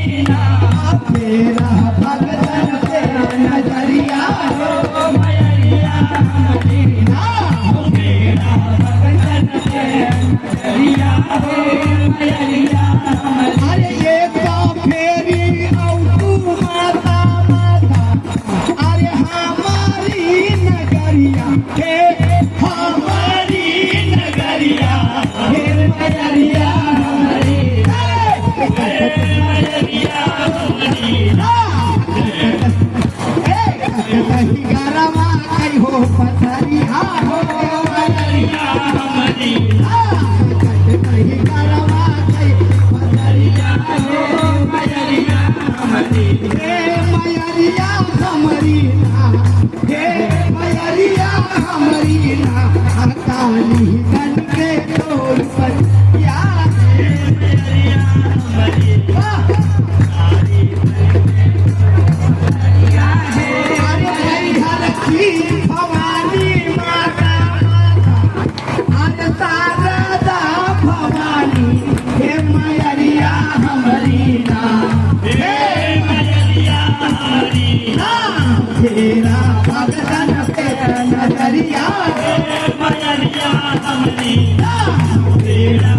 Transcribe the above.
तेरा भगतन पे नजरिया हो मयरिया मदीना तेरा भगतन पे नजरिया हो मयरिया अरे ये तो फेरी औ तू माता माता अरे हमारी नगरिया हे हमारी नगरिया हे मयरिया कहीं गरमा कहीं हो पथरिया हो मयरिया मदीना कहीं गरमा कहीं पथरिया हो मयरिया मदीना हे मयरिया हमरीना हे मयरिया हमरीना काली गन के तोर पर या मयरिया मदीना भवानी माता शारदा भवानी हे मयरिया हमरीना हे मयरिया हमरीना तेरा भगतन पे नजरिया हे मयरिया हमरीना तेरा